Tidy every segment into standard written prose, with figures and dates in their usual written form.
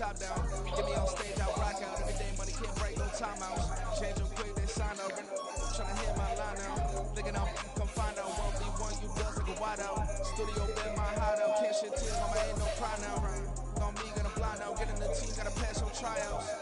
top down. Get me on stage, I rock out. Every day money can't break, no timeouts. Change them quick, they sign up. Tryna hit my line now. Thinking I'm come find out. 1v1, you does like a wide out. Studio been my hideout. Can't shed tears, mama ain't no cry now. On me, gonna blind out. Get in the team, gotta pass on tryouts.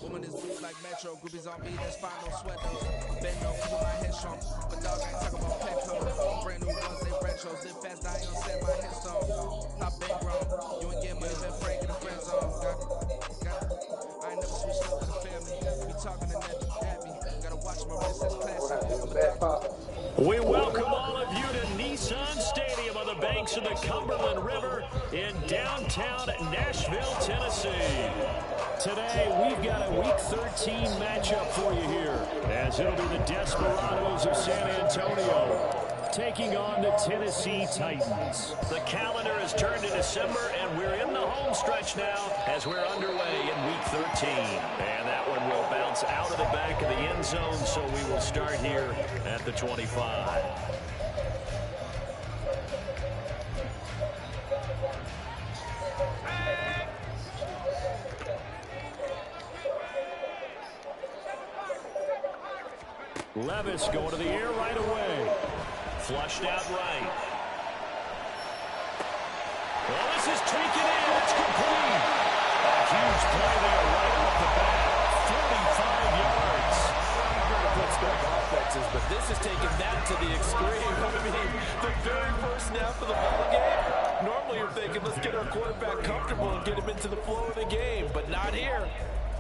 Woman is blue like Metro, groupies on me, that's fine, no sweat those. Bend no, keep my head strong, but dog ain't talking about Petco. Brand new ones, they retros, if fast die on set my headstone. Pop bankroll, you ain't get money, been Frank in the friend zone. Got it. I ain't never switched up with the family. We talking to net at me, gotta watch my wrist, that's classic. We welcome all of you to Nissan Stadium on the banks of the Cumberland River in downtown Nashville, Tennessee. Today, we've got a Week 13 matchup for you here, as it'll be the Desperados of San Antonio taking on the Tennessee Titans. The calendar has turned to December, and we're in the home stretch now as we're underway in Week 13. And that one will bounce out of the back of the end zone, so we will start here at the 25. Levis going to the air right away. Flushed out right. Well, this is tweaking in. It's complete. A huge play there right off the bat. 45 yards. Good stuff offenses, but this is taking that to the extreme. I mean, the very first snap of the ball game, normally you're thinking, let's get our quarterback comfortable and get him into the flow of the game, but not here.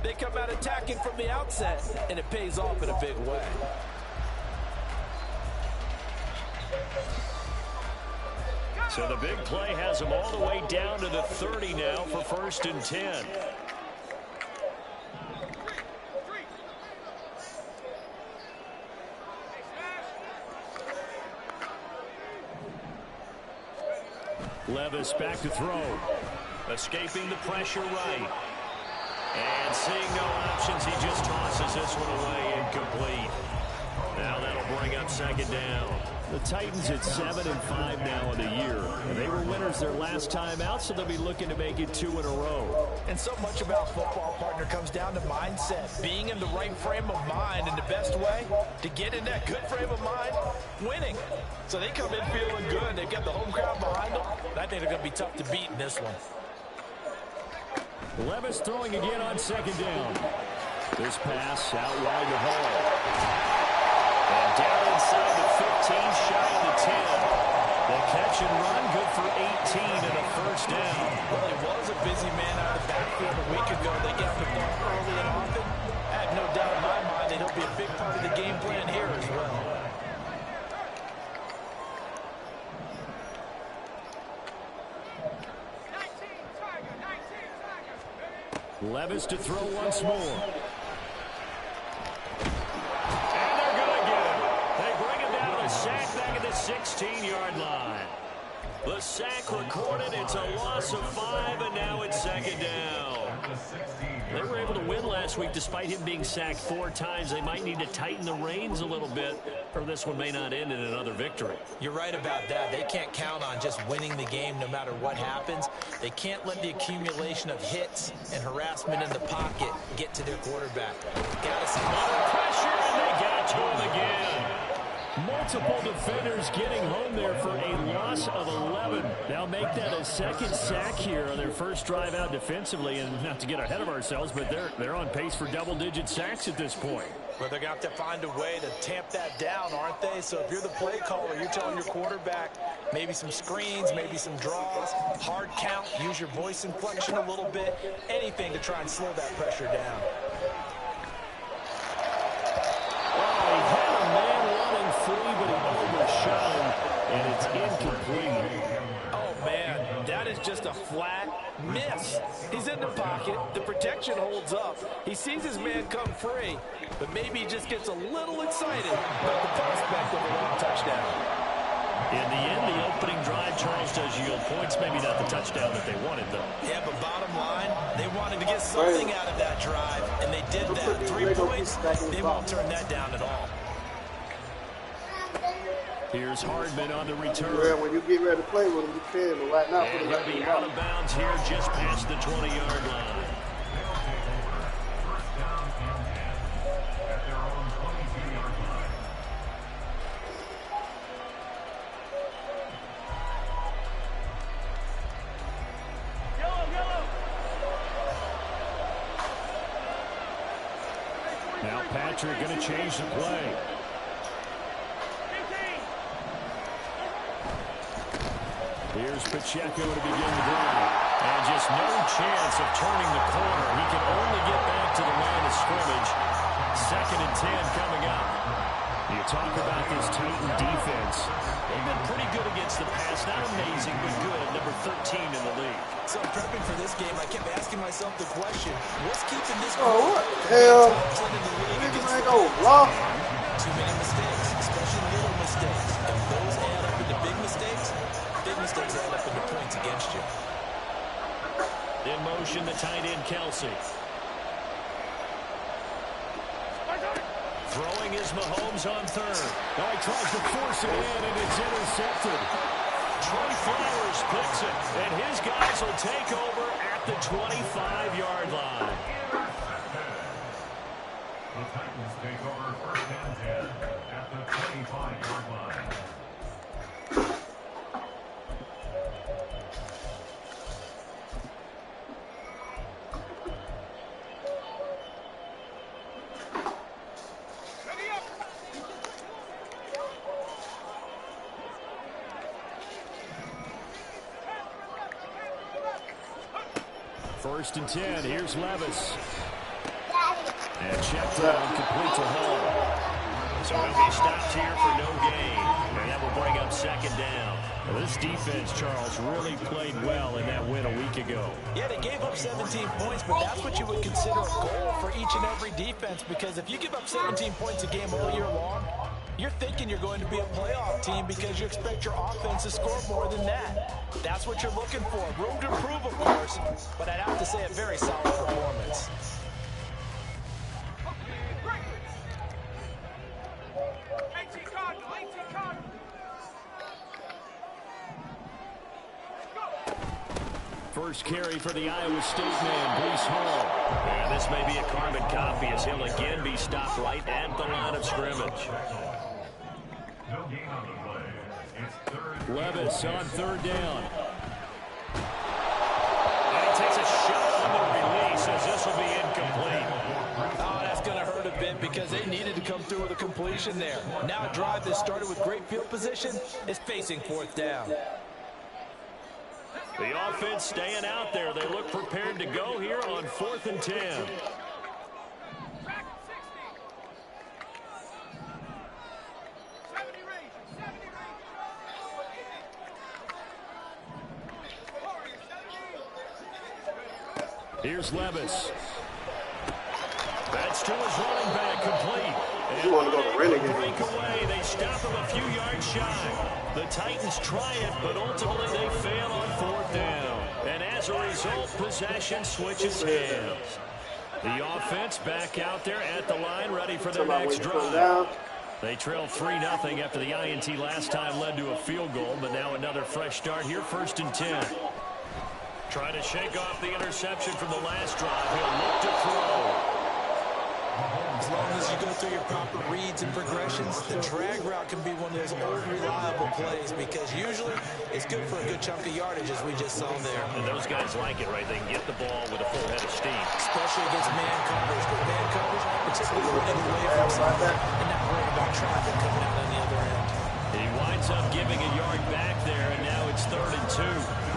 They come out attacking from the outset, and it pays off in a big way. So the big play has them all the way down to the 30 now for 1st and 10. Levis back to throw. Escaping the pressure right. And seeing no options, he just tosses this one away, incomplete. Now that'll bring up 2nd down. The Titans at 7-5 now in the year. They were winners their last time out, so they'll be looking to make it 2 in a row. And so much about football, partner, comes down to mindset. Being in the right frame of mind, and the best way to get in that good frame of mind, winning. So they come in feeling good. They've got the home crowd behind them. I think they're going to be tough to beat in this one. Levis throwing again on 2nd down. This pass out wide to Hall. And down inside the 15, shy of the 10. The catch and run, good for 18 and a 1st down. Well, he was a busy man out of the backfield a week ago. They got the ball early and often. I have no doubt in my mind that he'll be a big part of the game plan here as well. Levis to throw once more. Sack back at the 16-yard line. The sack recorded. It's a loss of 5, and now it's 2nd down. They were able to win last week despite him being sacked 4 times. They might need to tighten the reins a little bit, or this one may not end in another victory. You're right about that. They can't count on just winning the game no matter what happens. They can't let the accumulation of hits and harassment in the pocket get to their quarterback. Got to see pressure, and they got to him again. Multiple defenders getting home there for a loss of 11. Now make that a 2nd sack here on their first drive out defensively. And not to get ahead of ourselves, but they're on pace for double-digit sacks at this point. Well, they're going to have to find a way to tamp that down, aren't they? So if you're the play caller, you're telling your quarterback maybe some screens, maybe some draws, hard count, use your voice inflection a little bit, anything to try and slow that pressure down. But he overshot him, and it's incomplete. Oh, man, that is just a flat miss. He's in the pocket. The protection holds up. He sees his man come free, but maybe he just gets a little excited about the prospect of a long touchdown. In the end, the opening drive, Charles, does yield points. Maybe not the touchdown that they wanted, though. Yeah, but bottom line, they wanted to get something out of that drive, and they did that. 3 points, they won't turn that down at all. Here's Hardman on the return. Yeah, when you get ready to play with him, you can, but right now, and he'll be out of bounds here just past the 20-yard line. Now Patrick going to change the play. Here's Pacheco to begin the drive. And just no chance of turning the corner. He can only get back to the line of scrimmage. 2nd and 10 coming up. You talk about this Titan defense. They've been pretty good against the pass. Not amazing, but good. Number 13 in the league. So prepping for this game, I kept asking myself the question, what's keeping this what the hell? Niggas ain't gonna block. Too many mistakes, especially little mistakes. If those add up into big mistakes add up into points against you. In motion, the tight end, Kelsey. Throwing is Mahomes on 3rd. Now he tries to force it in, and it's intercepted. Trey Flowers picks it, and his guys will take over at the 25-yard line. The Titans take over 1st and 10 at the 25-yard line. First and 10. Here's Levis. And check down, complete to Hall. So he'll be stopped here for no gain. And that will bring up 2nd down. Well, this defense, Charles, really played well in that win a week ago. Yeah, they gave up 17 points, but that's what you would consider a goal for each and every defense, because if you give up 17 points a game all year long, you're thinking you're going to be a playoff team because you expect your offense to score more than that. That's what you're looking for. Room to improve, of course, but I'd have to say a very solid performance. First carry for the Iowa State man, Breece Hall. And this may be a carbon copy as he'll again be stopped right at the line of scrimmage. No gain on the play. It's 3rd. Levis on 3rd down. And he takes a shot on the release as this will be incomplete. Oh, that's going to hurt a bit because they needed to come through with a completion there. Now a drive that started with great field position is facing 4th down. The offense staying out there. They look prepared to go here on 4th and 10. Here's Levis. That's to his running back, complete. And you want to go to Renegade. Breakaway. They stop him a few yards shy. The Titans try it, but ultimately they fail on 4th down. And as a result, possession switches hands. The offense back out there at the line, ready for their next drive. They trail 3-0 after the INT last time led to a field goal, but now another fresh start here, 1st and 10. Trying to shake off the interception from the last drive. He'll look to throw. As long as you go through your proper reads and progressions, the drag route can be one of those old reliable plays because usually it's good for a good chunk of yardage as we just saw there. And those guys like it, right? They can get the ball with a full head of steam. Especially against man coverage. With man coverage, particularly getting away from something and not worrying about traffic coming out on the other end. He winds up giving a yard back there, and now it's 3rd and 2.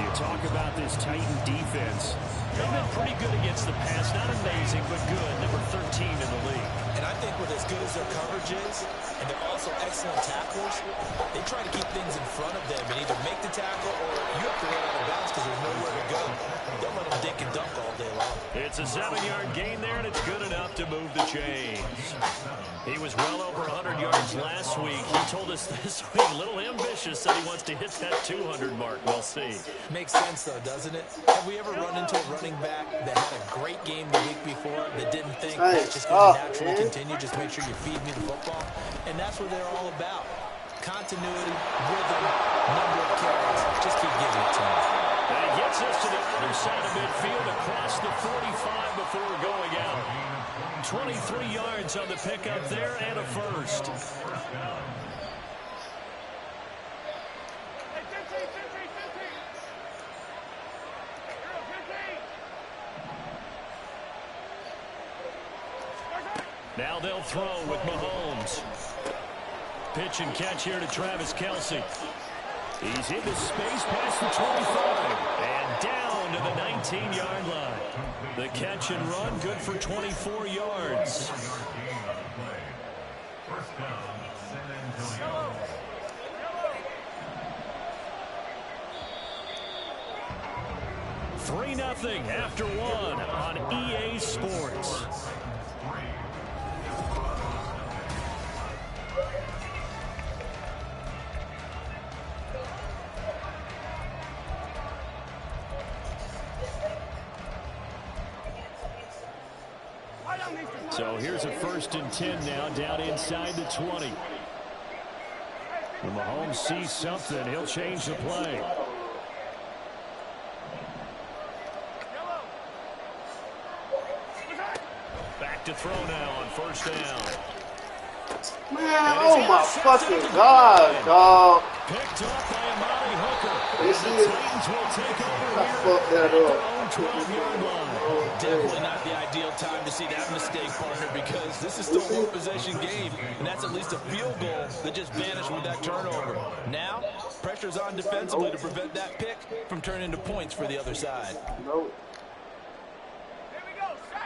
You talk about this Titan defense. They've been pretty good against the pass. Not amazing, but good. Number 13 in the league. And I think with as good as their coverage is, and they're also excellent tacklers, they try to keep things in front of them and either make the tackle or you have to run out of bounds because there's nowhere to go. They'll let them dink and dunk all day long. It's a 7-yard gain there, and it's good enough to move the chains. He was well over 100 yards last week. He told us this week, a little ambitious, said he wants to hit that 200 mark. We'll see. Makes sense, though, doesn't it? Have we ever run into a running back that had a great game the week before that didn't think that's just going to naturally continue? Just make sure you feed me the football. And that's what they're all about. Continuity, rhythm, number of carries. Just keep giving it to me. And he gets us to the other side of midfield across the 45 before going out. 23 yards on the pickup there and a first. Now they'll throw with Mahomes. Pitch and catch here to Travis Kelce. He's into space past the 25 and down to the 19-yard line. The catch and run good for 24 yards. First down, San Antonio. Three 3-0 after one on EA Sports. So here's a 1st and 10 now, down inside the 20. When Mahomes sees something, he'll change the play. Back to throw now on 1st down. Man, oh my fucking God, dog. Picked up by Amari Hooker. This The is Titans will take over here fuck that at their up. own 12-yard line. Definitely not the ideal time to see that mistake, partner, because this is still a one-possession game, and that's at least a field goal that just vanished with that turnover. Now, pressure's on defensively to prevent that pick from turning into points for the other side. No.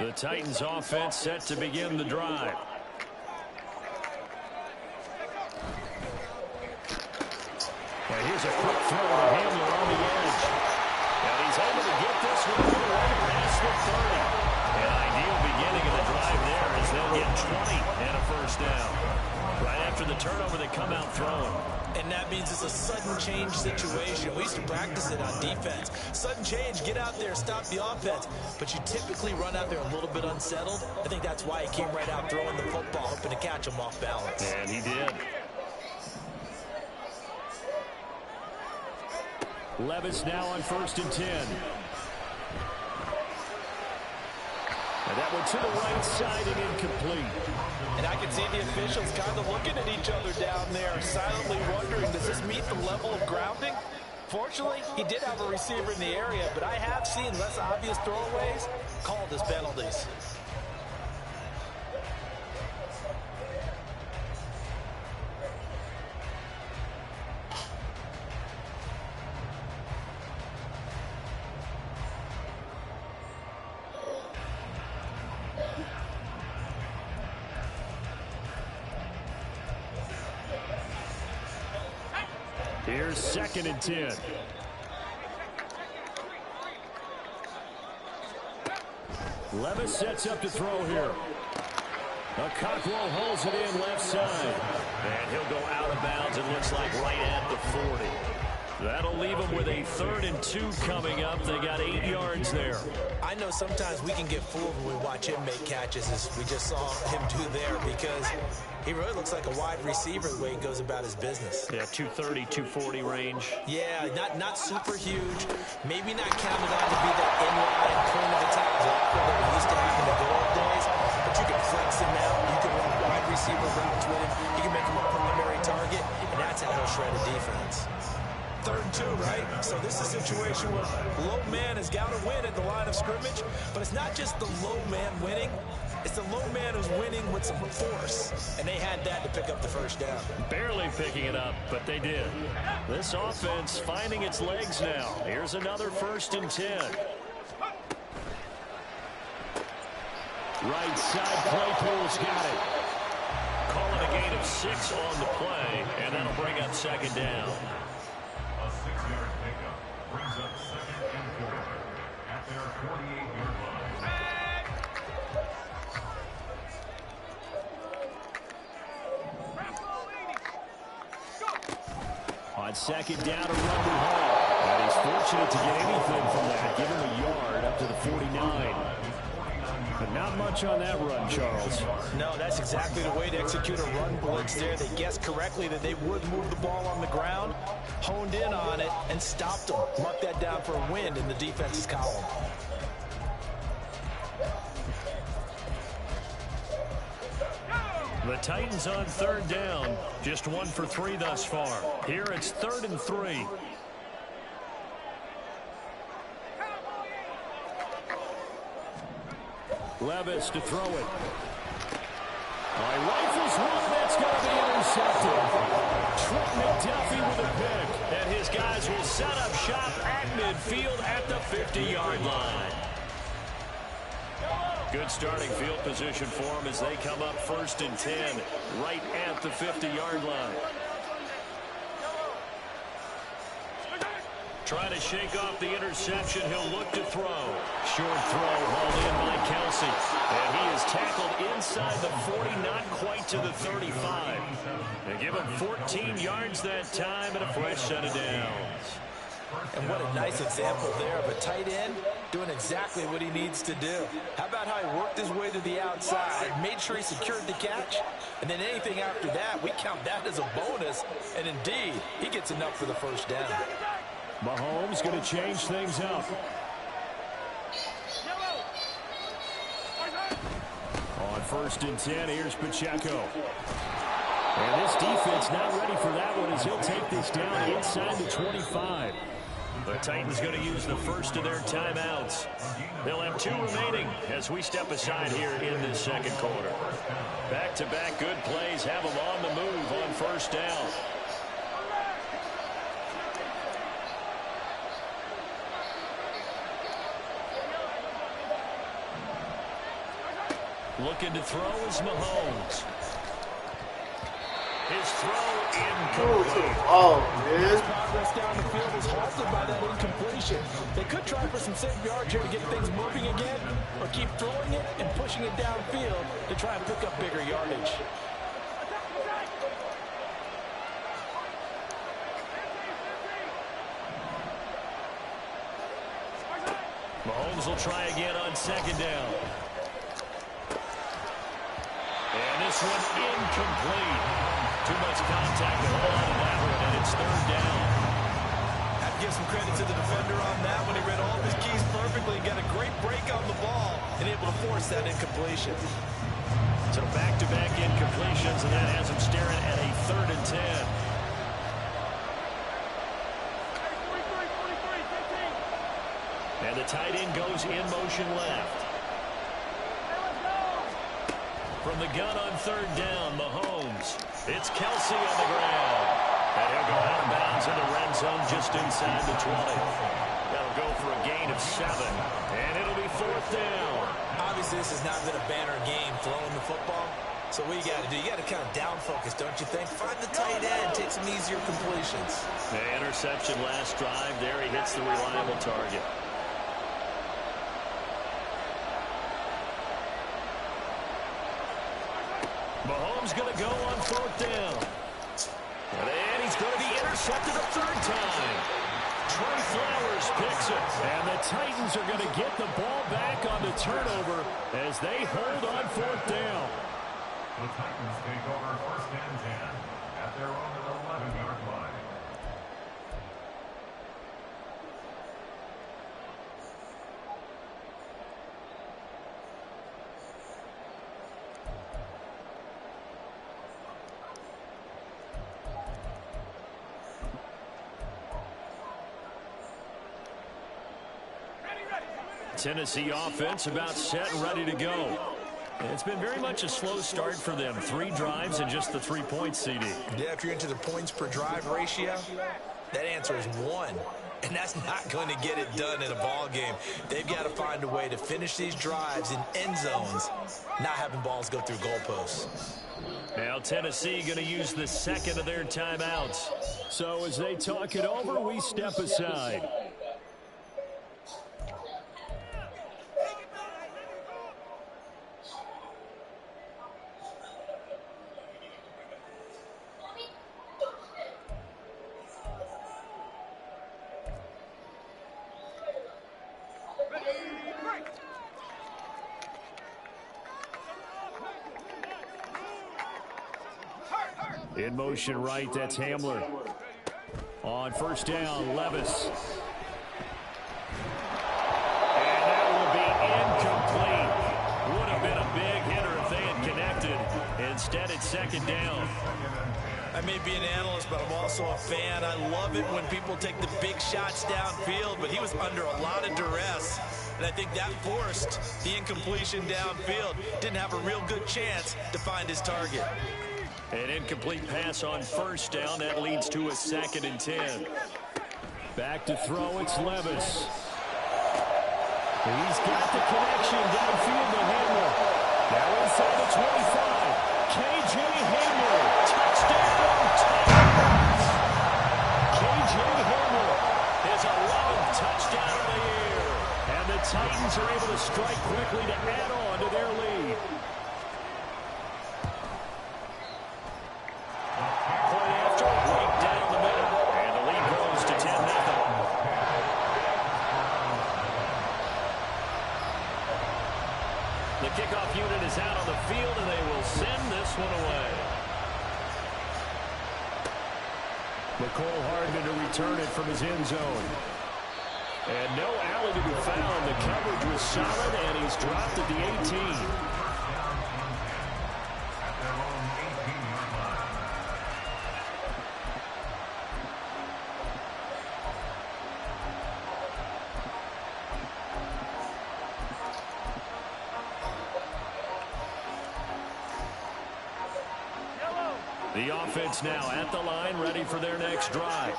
The Titans offense set to begin the drive. And here's a quick throw to Hamler on the edge. And he's able to get this one right past the 30. An ideal beginning of the drive there as they'll get 20 and a 1st down. Right after the turnover, they come out throwing. And that means it's a sudden change situation. We used to practice it on defense. Sudden change, get out there, stop the offense. But you typically run out there a little bit unsettled. I think that's why he came right out throwing the football, hoping to catch him off balance. And he did. Levis now on 1st and 10. And that one to the right side and incomplete. And I can see the officials kind of looking at each other down there, silently wondering, does this meet the level of grounding? Fortunately, he did have a receiver in the area, but I have seen less obvious throwaways called as penalties. Here's 2nd and 10. Levis sets up to throw here. Cockrell holds it in left side. And he'll go out of bounds, it looks like right at the 40. That'll leave them with a 3rd and 2 coming up. They got 8 yards there. I know sometimes we can get fooled when we watch him make catches, as we just saw him do there, because he really looks like a wide receiver the way he goes about his business. Yeah, 230, 240 range. Yeah, not super huge. Maybe not counted on to be that inline point of attack blocker that we used to have in the good old days, but you can flex him out. You can run wide receiver routes with him. You can make him a primary target, and that's how he'll shred a defense. 3rd and 2, right? So this is a situation where low man has got to win at the line of scrimmage, but it's not just the low man winning. It's the low man who's winning with some force, and they had that to pick up the 1st down. Barely picking it up, but they did. This offense finding its legs now. Here's another 1st and 10. Right side, Claypool's got it. Calling a gain of 6 on the play, and that'll bring up 2nd down. A 6-yard pickup brings up 2nd and 4 at their 48-yard line. second down to run the home. And he's fortunate to get anything from that. Give him a yard up to the 49. But not much on that run, Charles. No, that's exactly the way to execute a run blitz there. They guessed correctly that they would move the ball on the ground, honed in on it, and stopped them. Mark that down for a win in the defense's column. The Titans on third down. Just 1 for 3 thus far. Here it's 3rd and 3. Levis to throw it. Rifles one. That's going to be intercepted. Trent McDuffie with a pick. And his guys will set up shop at midfield at the 50-yard line. Good starting field position for them as they come up 1st and 10 right at the 50-yard line. Trying to shake off the interception. He'll look to throw. Short throw hauled in by Kelsey. And he is tackled inside the 40, not quite to the 35. They give him 14 yards that time and a fresh set of downs. And what a nice example there of a tight end doing exactly what he needs to do. How about how he worked his way to the outside, made sure he secured the catch, and then anything after that, we count that as a bonus. And indeed, he gets enough for the first down. Mahomes going to change things up. On 1st and 10, here's Pacheco. And this defense not ready for that one as he'll take this down inside the 25. The Titans going to use the first of their timeouts. They'll have 2 remaining as we step aside here in this second quarter. Back-to-back good plays have them on the move on 1st down. Looking to throw is Mahomes. His throw incomplete. Oh, man. Progress down the field was halted by that incompletion. They could try for some safe yards here to get things moving again, or keep throwing it and pushing it downfield to try and pick up bigger yardage. Mahomes will try again on 2nd down. And this one incomplete. Too much contact to hold on to that one, and it's 3rd down. Have to give some credit to the defender on that one. He read all of his keys perfectly, got a great break on the ball, and able to force that incompletion. So back-to-back incompletions, and that has him staring at a 3rd and 10. And the tight end goes in motion left. From the gun on 3rd down, Mahomes. It's Kelsey on the ground. And he'll go out of bounds in the red zone just inside the 20. That'll go for a gain of 7. And it'll be 4th down. Obviously, this has not been a banner game throwing the football. So what you got to do, you got to kind of down focus, don't you think? Find the tight end, take some easier completions. The interception last drive. There he hits the reliable target. Mahomes going to go on 4th down. And he's going to be intercepted a 3rd time. Trey Flowers picks it. And the Titans are going to get the ball back on the turnover as they hold on 4th down. The Titans take over 1st and 10 at their own 11-yard line. Tennessee offense about set and ready to go. It's been very much a slow start for them. 3 drives and just the 3 points, CD. Yeah, if you're into the points per drive ratio, that answer is 1. And that's not going to get it done in a ball game. They've got to find a way to finish these drives in end zones, not having balls go through goalposts. Now Tennessee going to use the 2nd of their timeouts. So as they talk it over, we step aside. In motion right, that's Hamler. On first down, Levis. And that will be incomplete. Would have been a big hitter if they had connected. Instead, it's second down. I may be an analyst, but I'm also a fan. I love it when people take the big shots downfield, but he was under a lot of duress. And I think that forced the incompletion downfield. Didn't have a real good chance to find his target. An incomplete pass on first down. That leads to a 2nd and 10. Back to throw, it's Levis. He's got the connection downfield to Hamler. Now inside the 25. K.J. Hamler. Touchdown, Titans. K.J. Hamler, his 11th touchdown of the year. And the Titans are able to strike quickly to add on to their lead. Point after, right down the middle. And the lead grows to 10-0. The kickoff unit is out on the field, and they will send this one away. McCole Hardman to return it from his end zone. And no alley to be found. The coverage was solid, and he's dropped at the 18. The offense now at the line, ready for their next drive.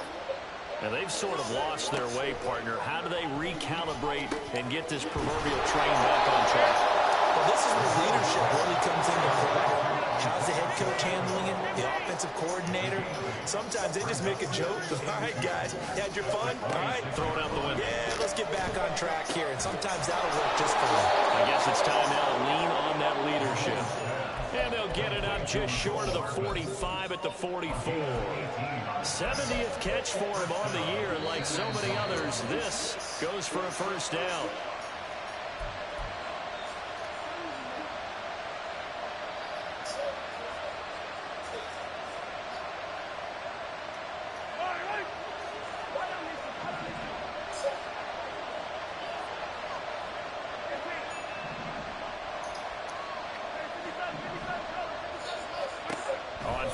And they've sort of lost their way, partner. How do they recalibrate and get this proverbial train back on track? Well, this is where leadership really comes into play. How's the head coach handling it? The offensive coordinator? Sometimes they just make a joke. All right, guys, you had your fun? All right. Throw it out the window. Yeah, let's get back on track here. And sometimes that'll work just for them. I guess it's time now to lean on that leadership. And they'll get it up just short of the 45 at the 44. 70th catch for him on the year, and like so many others, this goes for a first down.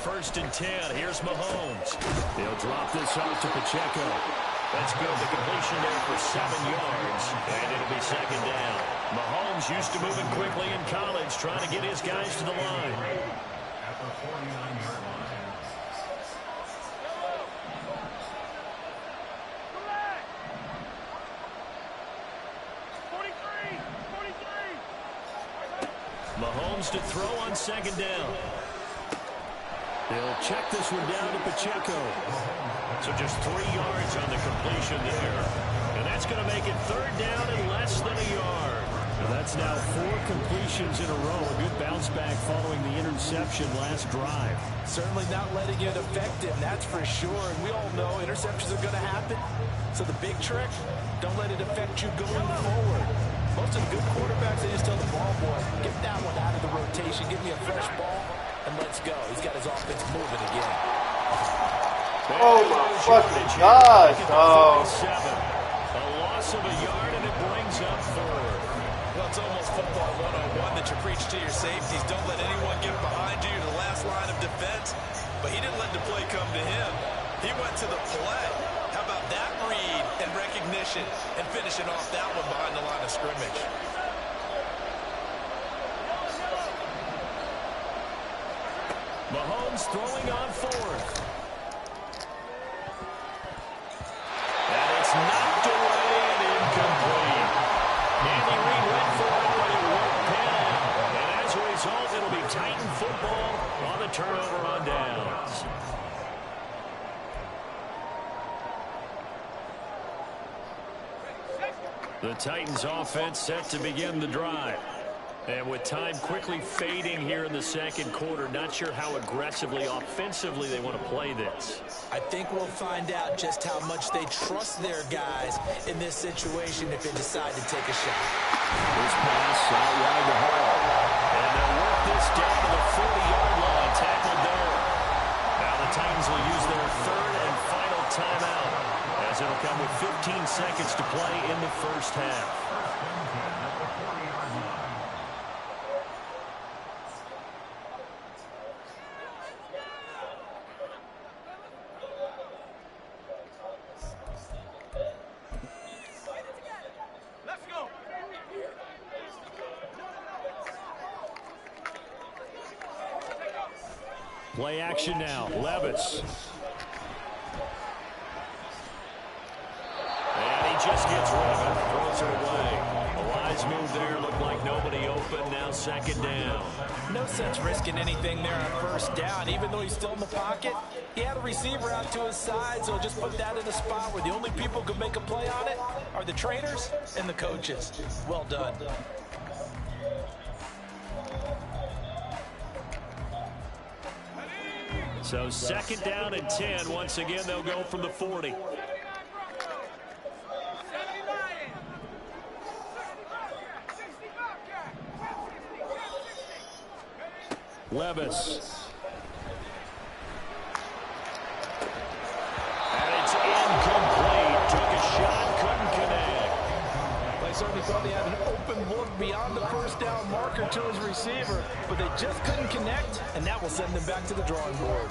First and 10. Here's Mahomes. He'll drop this off to Pacheco. That's good. The completion there for 7 yards. And it'll be second down. Mahomes used to moving quickly in college, trying to get his guys to the line. At the 49-yard line. Mahomes to throw on second down. He'll check this one down to Pacheco. So just 3 yards on the completion there. And that's going to make it third down and less than a yard. And that's now 4 completions in a row. A good bounce back following the interception last drive. Certainly not letting it affect him, that's for sure. And we all know interceptions are going to happen. So the big trick, don't let it affect you going forward. Most of the good quarterbacks, they just tell the ball boy, get that one out of the rotation, give me a fresh ball, and let's go. He's got his offense moving again. Oh my fucking gosh, dog. A loss of a yard, and it brings up 4. Well, it's almost football 101 that you preach to your safeties. Don't let anyone get behind you to the last line of defense. But he didn't let the play come to him. He went to the play. How about that read and recognition and finishing off that one behind the line of scrimmage? Mahomes throwing on 4th. And it's knocked away and incomplete. Andy Reid went for it, but it won't pan. And as a result, it'll be Titan football on the turnover on downs. The Titans offense set to begin the drive. And with time quickly fading here in the second quarter, not sure how aggressively, offensively they want to play this. I think we'll find out just how much they trust their guys in this situation if they decide to take a shot. This pass out wide to Hall. And they'll work this down to the 40-yard line, tackled there. timeout, as it'll come with 15 seconds to play in the first half. Play action now. Levis. And he just gets rid of it. Throws it away. A wise move there. Looked like nobody open. Now second down. No sense risking anything there on first down. Even though he's still in the pocket, he had a receiver out to his side, so just put that in a spot where the only people who can make a play on it are the trainers and the coaches. Well done. So second down and 10. Once again, they'll go from the 40. Levis. And it's incomplete. Took a shot, couldn't connect. They certainly thought they had an open look beyond the first down marker to his receiver, but they just couldn't connect, and that will send them back to the drawing board.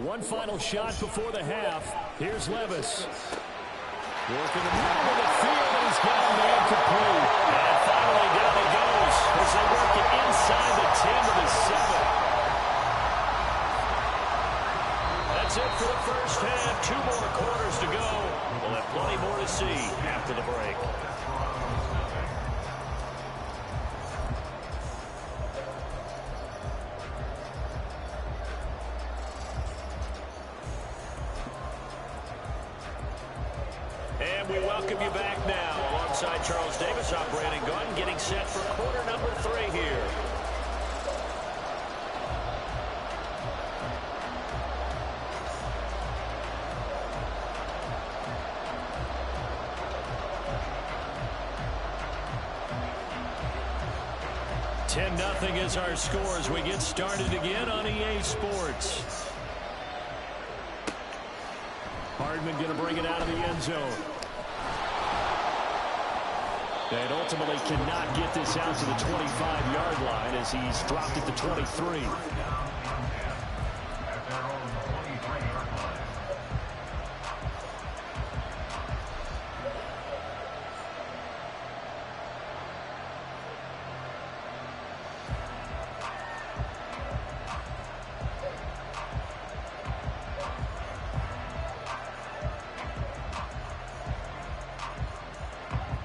One final shot before the half. Here's Levis. Working the middle of the field, and he's got a man complete. And finally down he goes as they work it inside the 10 to the 7. That's it for the first half. 2 more quarters to go. We'll have plenty more to see after the break. And we welcome you back now. Alongside Charles Davis, I'm Brandon Gunn, getting set for quarter number 3 here. Nothing is our score as we get started again on EA Sports. Hardman going to bring it out of the end zone. And ultimately cannot get this out to the 25-yard line as he's dropped at the 23.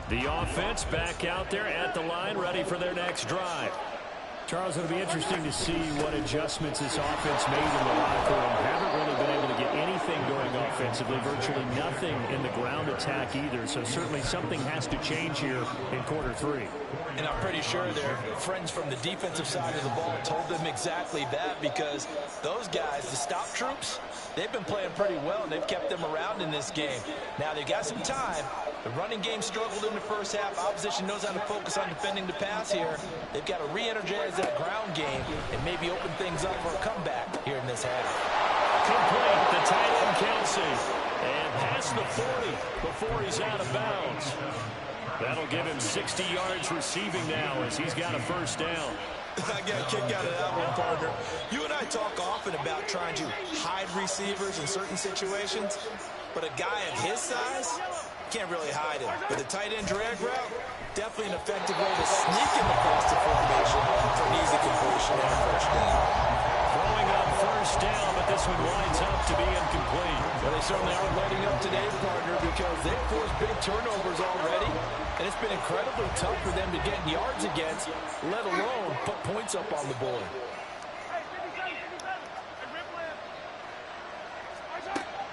The offense back out there at the line, ready for their next drive. Charles, it'll be interesting to see what adjustments this offense made in the locker room. Haven't really been able to get anything going offensively, virtually nothing in the ground attack either. So certainly something has to change here in quarter 3. And I'm pretty sure their friends from the defensive side of the ball told them exactly that, because those guys, the stop troops, they've been playing pretty well, and they've kept them around in this game. Now they've got some time. The running game struggled in the first half. Opposition knows how to focus on defending the pass here. They've got to re-energize that ground game and maybe open things up for a comeback here in this half. Complete. The tight end Kelsey. And past the 40 before he's out of bounds. That'll give him 60 yards receiving now as he's got a first down. I got a kick out of that one, partner. You and I talk often about trying to hide receivers in certain situations, but a guy of his size can't really hide him. With a tight end drag route, definitely an effective way to sneak in the faster formation for an easy completion and a first down. Throwing on first down, but this one winds up to be incomplete. Well, they certainly aren't letting up today, partner, because they've forced big turnovers already, and it's been incredibly tough for them to get yards against, let alone put points up on the board.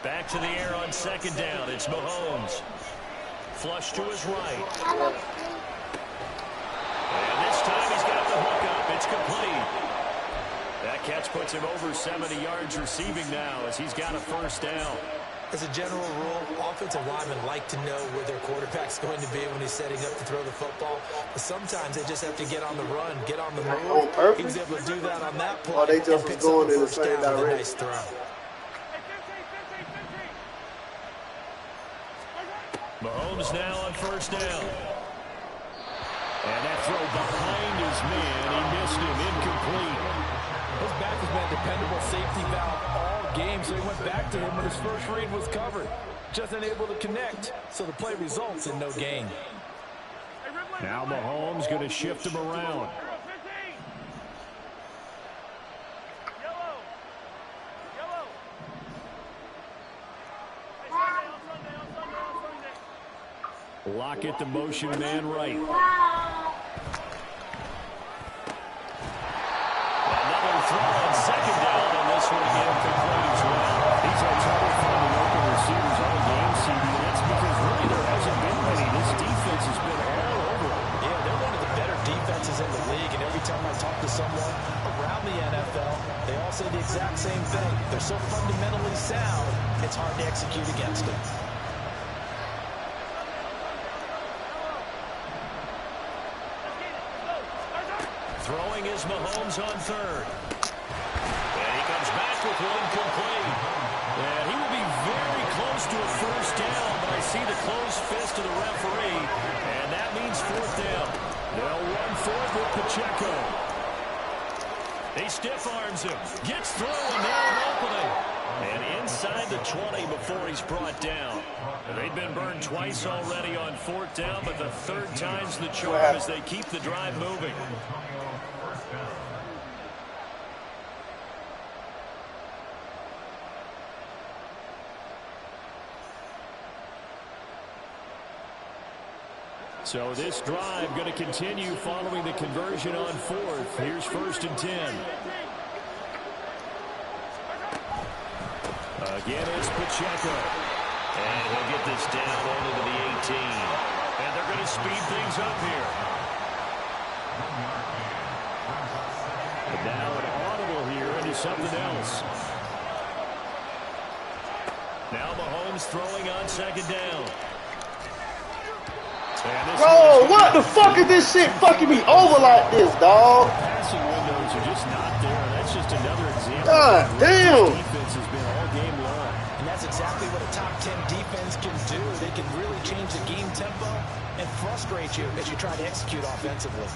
Back to the air on second down. It's Mahomes. Flush to his right. And this time he's It's complete. That catch puts him over 70 yards receiving now as he's got a first down. As a general rule, offensive linemen like to know where their quarterback's going to be when he's setting up to throw the football. But sometimes they just have to get on the run, get on the move. He was able to do that on that play. Oh, they just was going in the same direction. Nice throw. Mahomes now on first down. And that throw behind his man. He missed him. Incomplete. His back has been a dependable safety valve all game, so he went back to him when his first read was covered. Just unable to connect, so the play results in no gain. Now Mahomes going to shift him around. Lockett the motion man right. Another throw on second down, and this one incomplete as well. He's had trouble finding open receivers all game, CD. That's because really there hasn't been many. This defense has been all over it. Yeah, they're one of the better defenses in the league, and every time I talk to someone around the NFL, they all say the exact same thing. They're so fundamentally sound, it's hard to execute against them. Throwing is Mahomes on third. And he comes back with one complete. And he will be very close to a first down, but I see the closed fist of the referee, and that means fourth down. They'll run for it with Pacheco. He stiff arms him. Gets through, and now an opening. And inside the 20 before he's brought down. They've been burned twice already on fourth down, but the third time's the charm as they keep the drive moving. So this drive going to continue following the conversion on fourth. Here's first and 10. Again, it's Pacheco. And he'll get this down only to the 18. And they're going to speed things up here. But now an audible here into something else. Now Mahomes throwing on second down. Bro, what the fuck is this shit fucking me over like this, dog? Passing windows are just not there. That's just another example. God damn. Defense has been all game long. And that's exactly what a top 10 defense can do. They can really change the game tempo and frustrate you as you try to execute offensively.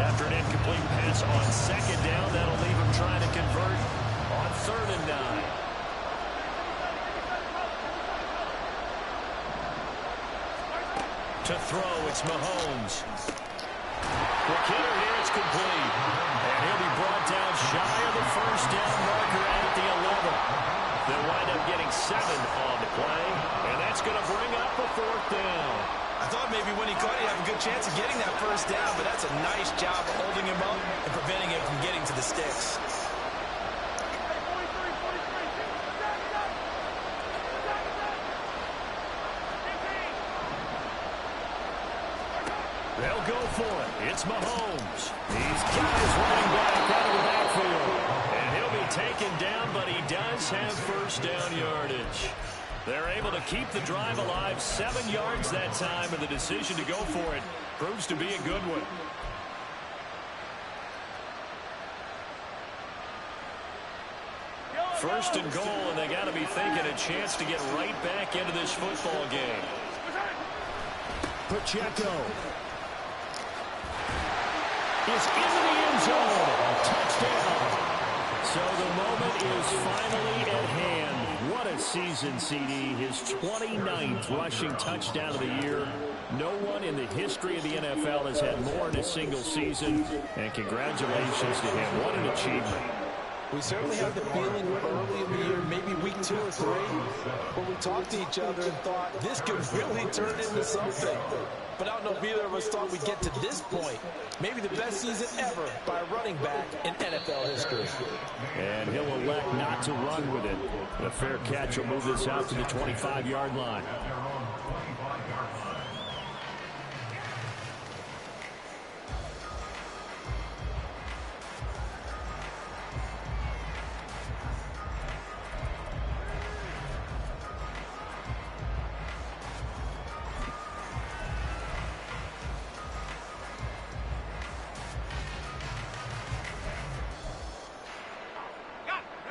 After an incomplete pass on second down, that'll leave him trying to convert on third and 9. To throw, it's Mahomes. Quick hitter here, it's complete. And he'll be brought down shy of the first down marker at the 11. They'll wind up getting 7 on the play, and that's going to bring up a fourth down. I thought maybe when he caught it, he'd have a good chance of getting that first down, but that's a nice job of holding him up and preventing him from getting to the sticks. They'll go for it. It's Mahomes. He's got his running back out of the backfield. And he'll be taken down, but he does have first down yardage. They're able to keep the drive alive, 7 yards that time, and the decision to go for it proves to be a good one. First and goal, and they got to be thinking a chance to get right back into this football game. Pacheco is into the end zone. Touchdown. So the moment is finally at hand. What a season, CD. His 29th rushing touchdown of the year. No one in the history of the NFL has had more in a single season. And congratulations to him. What an achievement. We certainly had the feeling early in the year, maybe week 2 or 3, when we talked to each other and thought this could really turn into something. But I don't know if either of us thought we'd get to this point. Maybe the best season ever by a running back in NFL history. And he'll elect not to run with it. A fair catch will move this out to the 25-yard line.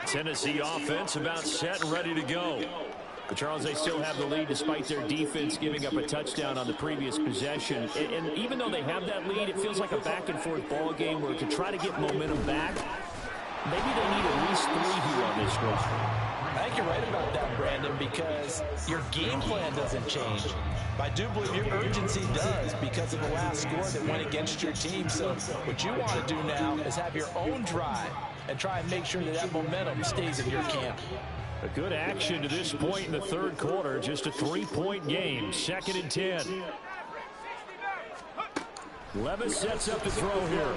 Tennessee offense about set and ready to go. But Charles, they still have the lead despite their defense giving up a touchdown on the previous possession. And even though they have that lead, it feels like a back-and-forth ball game where to try to get momentum back, maybe they need at least 3 here on this drive. I think you're right about that, Brandon, because your game plan doesn't change. I do believe your urgency does because of the last score that went against your team. So what you want to do now is have your own drive and try and make sure that that momentum stays in your camp. A good action to this point in the third quarter. Just a 3-point game. 2nd and 10. Levis sets up to throw here.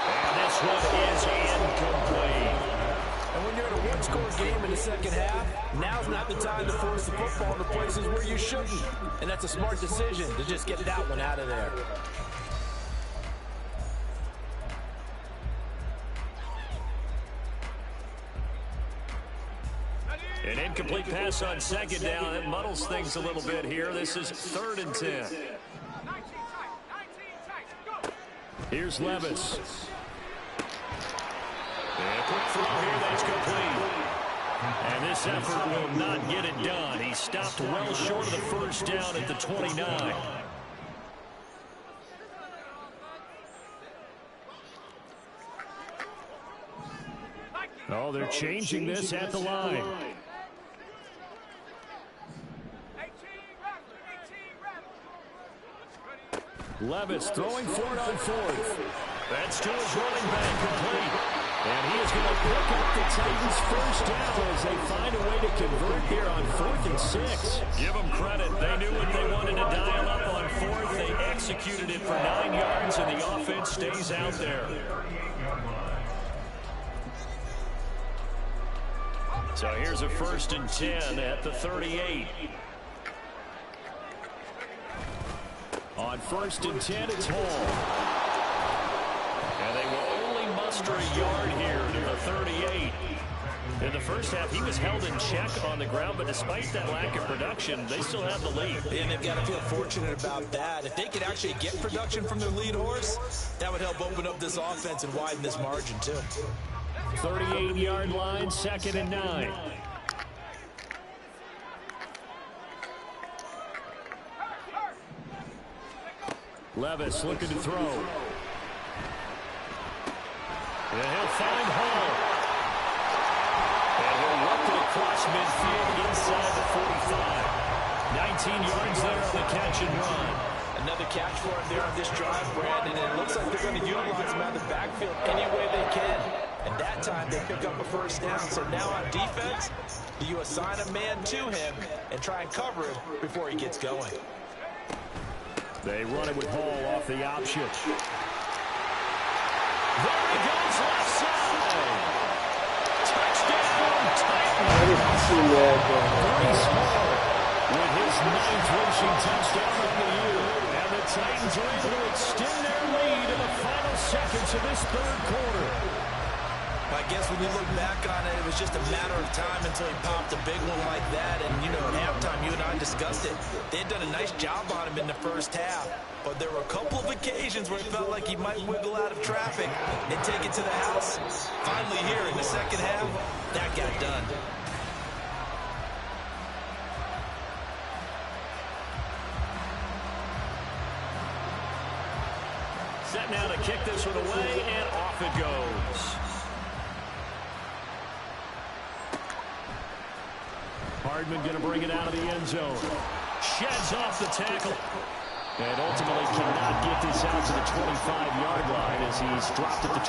And this one is incomplete. And when you're in a one-score game in the second half, now's not the time to force the football in the places where you shouldn't. And that's a smart decision to just get that one out of there. An incomplete pass on 2nd down. That muddles things a little bit here. This is 3rd and 10. Here's Levis. And a quick throw here that's complete. And this effort will not get it done. He stopped well short of the first down at the 29. Oh, they're changing this at the line. Levis throwing for it on 4th. That's to his running back, complete. And he is going to pick up the Titans' first down as they find a way to convert here on 4th and 6. Give them credit. They knew what they wanted to dial up on 4th. They executed it for 9 yards, and the offense stays out there. So here's a 1st and 10 at the 38. On 1st and 10, it's Hall. And they will only muster a yard here to the 38. In the first half, he was held in check on the ground, but despite that lack of production, they still have the lead. And they've got to feel fortunate about that. If they could actually get production from their lead horse, that would help open up this offense and widen this margin, too. 38-yard line, 2nd and 9. Levis looking to throw. And he'll find Hall. And he'll work it across midfield inside the 45. 19 yards there on the catch and run. Another catch for him there on this drive, Brandon. And it looks like they're going to utilize him out of the backfield any way they can. And that time they pick up a first down. So now on defense, you assign a man to him and try and cover him before he gets going. They run it with Hall off the option. There he goes left side. Touchdown, Titans. Very small with his 9th rushing touchdown of the year. And the Titans are able to extend their lead in the final seconds of this third quarter. I guess when you look back on it, it was just a matter of time until he popped a big one like that. And, you know, at halftime, you and I discussed it. They had done a nice job on him in the first half. But there were a couple of occasions where it felt like he might wiggle out of traffic and take it to the house. Finally here in the second half, that got done. Set now to kick this one away, and off it goes. Hardman going to bring it out of the end zone. Sheds off the tackle. And ultimately cannot get this out to the 25-yard line as he's dropped at the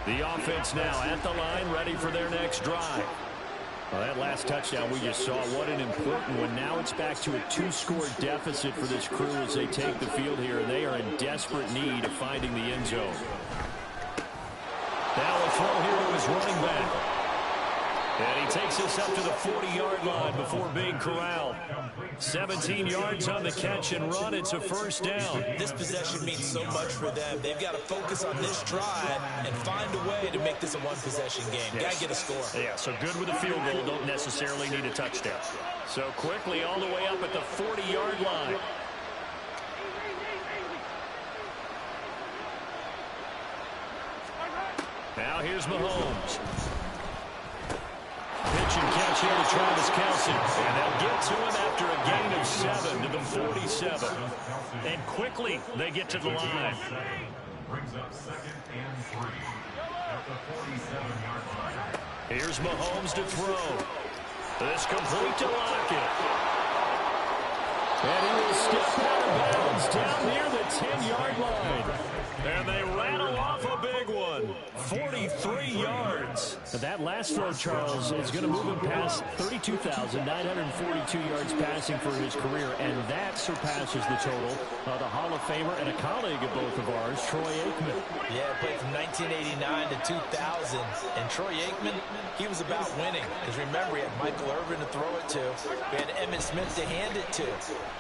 23. The offense now at the line, ready for their next drive. Well, that last touchdown we just saw, what an important one. Now it's back to a 2-score deficit for this crew as they take the field here. They are in desperate need of finding the end zone. Now a throw here to his running back. And he takes us up to the 40-yard line before being corralled. 17 yards on the catch and run. It's a first down. This possession means so much for them. They've got to focus on this drive and find a way to make this a one-possession game. Yes. Got to get a score. Yeah, so good with a field goal. Don't necessarily need a touchdown. So quickly all the way up at the 40-yard line. Now here's Mahomes. Pitch and catch here to Travis Kelce. And they'll get to him after a gain of 7 to the 47. And quickly they get to the line. Brings up 2nd and 3 at the 47-yard line. Here's Mahomes to throw. This complete to Lockett. And he will step out of bounds down near the 10-yard line. And they rattle off a big one. 43 yards. That last throw, Charles, is going to move him past 32,942 yards passing for his career, and that surpasses the total of the Hall of Famer and a colleague of both of ours, Troy Aikman. Yeah, played from 1989 to 2000, and Troy Aikman, he was about winning. Because remember, he had Michael Irvin to throw it to. We had Emmitt Smith to hand it to.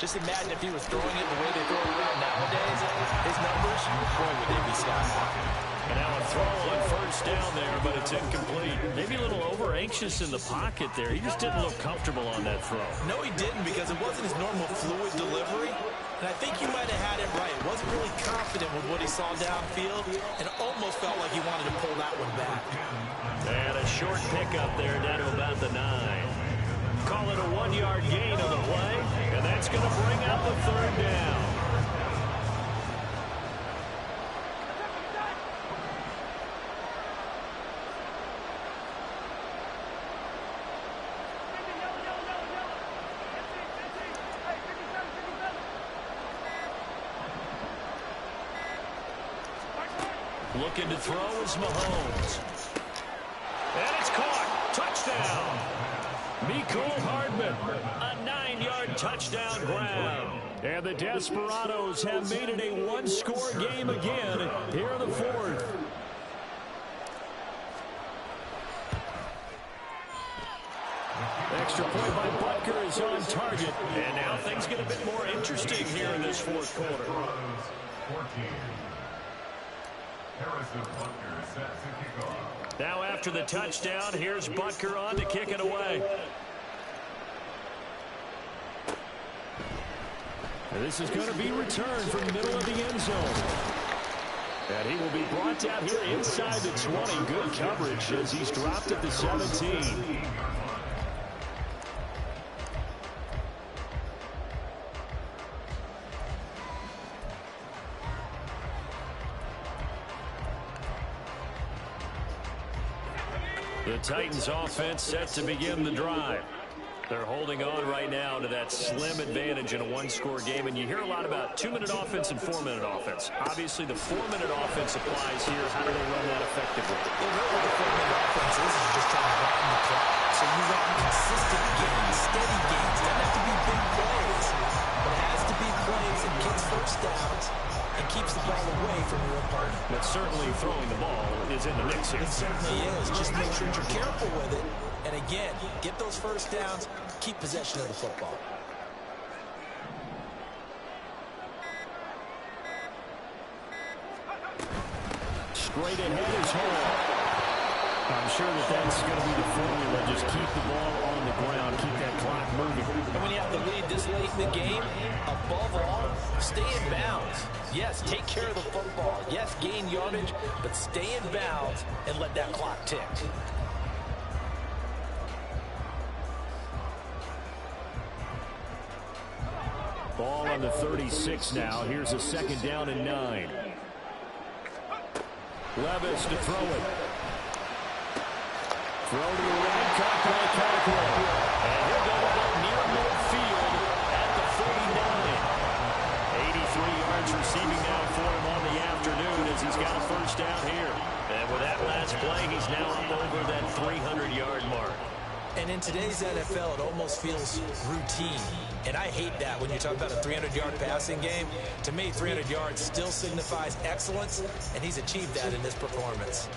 Just imagine if he was throwing it the way they throw it around nowadays, his numbers, boy, would they be sky high. And now a throw on first down there, but it's incomplete. Maybe a little over-anxious in the pocket there. He just didn't look comfortable on that throw. No, he didn't, because it wasn't his normal fluid delivery. And I think he might have had it right. Wasn't really confident with what he saw downfield, and almost felt like he wanted to pull that one back. And a short pickup there down to about the 9. Call it a 1-yard gain on the play, and that's going to bring out the 3rd down. Looking to throw is Mahomes. And it's caught. Touchdown. Mecole Hardman. A 9-yard touchdown grab. And the Desperados have made it a one-score game again here in the 4th. Extra point by Butker is on target. And now things get a bit more interesting here in this 4th quarter. Now after the touchdown, here's Butker on to kick it away. And this is going to be returned from the middle of the end zone. And he will be brought down here inside the 20. Good coverage as he's dropped at the 17. The Titans offense set to begin the drive. They're holding on right now to that slim advantage in a one-score game, and you hear a lot about 2-minute offense and 4-minute offense. Obviously, the 4-minute offense applies here. How do they run that effectively? Well, really, the 4-minute offense is just trying to run the clock. So you want consistent gains, steady gains. Doesn't have to be big plays, but it has to be plays that gets first downs and keeps the ball away from your opponent. But certainly throwing the ball is in the mix here. It certainly is. Just make sure you're careful with it. And again, get those first downs, keep possession of the football. Straight ahead is Hall. I'm sure that's going to be the formula. Just keep the ball on the ground, keep that clock moving. And when you have the lead this late in the game, above all, stay in bounds. Yes, take care of the football. Yes, gain yardage, but stay in bounds and let that clock tick. Ball on the 36 now. Here's a 2nd down and 9. Levis to throw it. Throw to the right, caught by Cockrell. And he'll go about near midfield at the 49. 83 yards receiving now for him on the afternoon as he's got a first down here. And with that last play, he's now up over that 300-yard mark. And in today's NFL, it almost feels routine. And I hate that when you talk about a 300-yard passing game. To me, 300 yards still signifies excellence, and he's achieved that in this performance.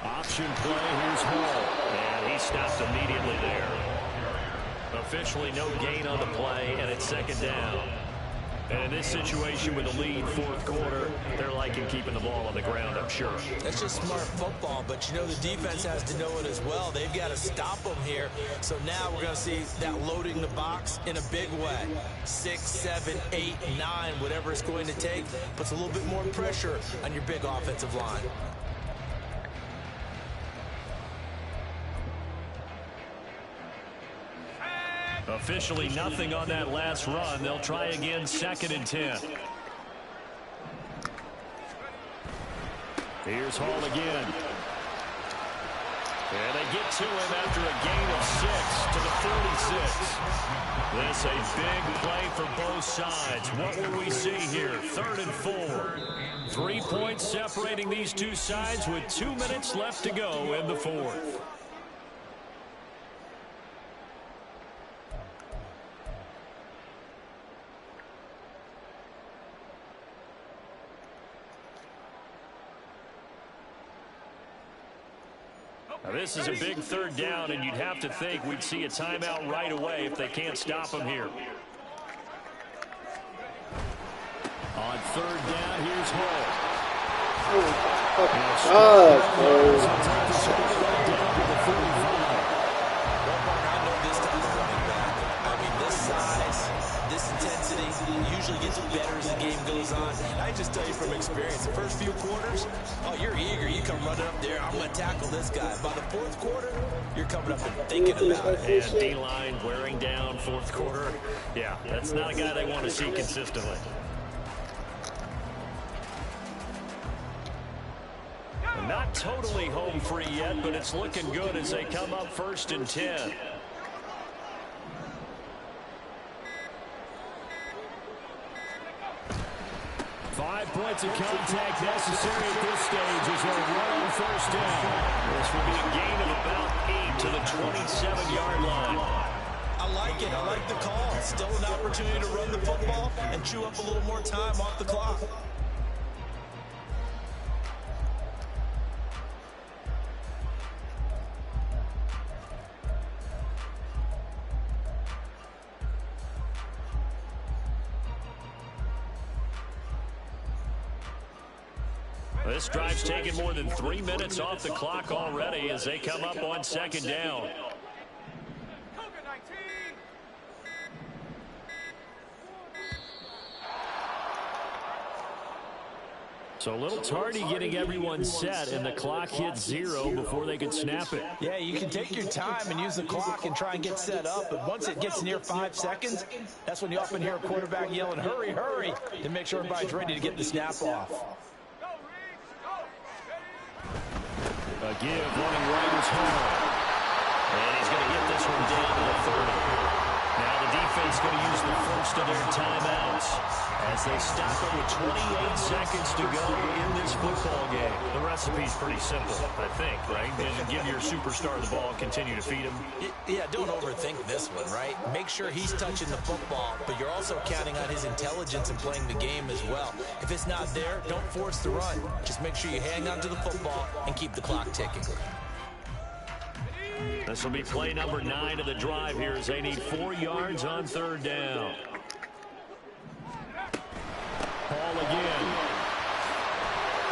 Option play, here's Hall. And he stopped immediately there. Officially no gain on the play, and it's 2nd down. And in this situation with the lead, fourth quarter, they're liking keeping the ball on the ground, I'm sure. That's just smart football, but you know the defense has to know it as well. They've got to stop them here. So now we're going to see that loading the box in a big way. 6, 7, 8, 9, whatever it's going to take, puts a little bit more pressure on your big offensive line. Officially nothing on that last run. They'll try again, 2nd and 10. Here's Hall again. And they get to him after a gain of 6 to the 46. This a big play for both sides. What will we see here? 3rd and 4. 3 points separating these two sides with 2 minutes left to go in the fourth. Now this is a big 3rd down, and you'd have to think we'd see a timeout right away if they can't stop him here. On 3rd down, here's Hall. Usually gets better as the game goes on. I just tell you from experience, the first few quarters, oh, you're eager. You come running up there. I'm going to tackle this guy. By the 4th quarter, you're coming up and thinking about it. And D-line wearing down 4th quarter. Yeah, that's not a guy they want to see consistently. Not totally home free yet, but it's looking good as they come up 1st and 10. Points of contact necessary at this stage as they'll run on 1st down. This will be a gain of about 8 to the 27-yard line. I like it. I like the call. Still an opportunity to run the football and chew up a little more time off the clock. This drive's taken more than 3 minutes off the clock already as they come up on 2nd down. So a little tardy getting everyone set, and the clock hit 0 before they could snap it. Yeah, you can take your time and use the clock and try and get set up, but once it gets near 5 seconds, that's when you often hear a quarterback yelling, hurry, hurry, to make sure everybody's ready to get the snap off. A give, running right is Hall. And he's going to get this one down to the 30. Now the defense going to use the first of their timeouts as they stop it with 28 seconds to go in this football game. The recipe's pretty simple, I think, right? Just give your superstar the ball, continue to feed him. Yeah, don't overthink this one, right? Make sure he's touching the football, but you're also counting on his intelligence in playing the game as well. If it's not there, don't force the run. Just make sure you hang on to the football and keep the clock ticking. This will be play number 9 of the drive here as they need 4 yards on 3rd down. Hall again.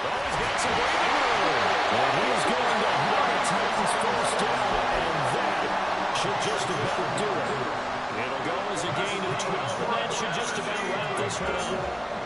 Oh, he's got some breathing room. And he's going to have the Titans 1st down, and that should just about do it. It'll go as a gain of 12, and that should just about wrap this one up.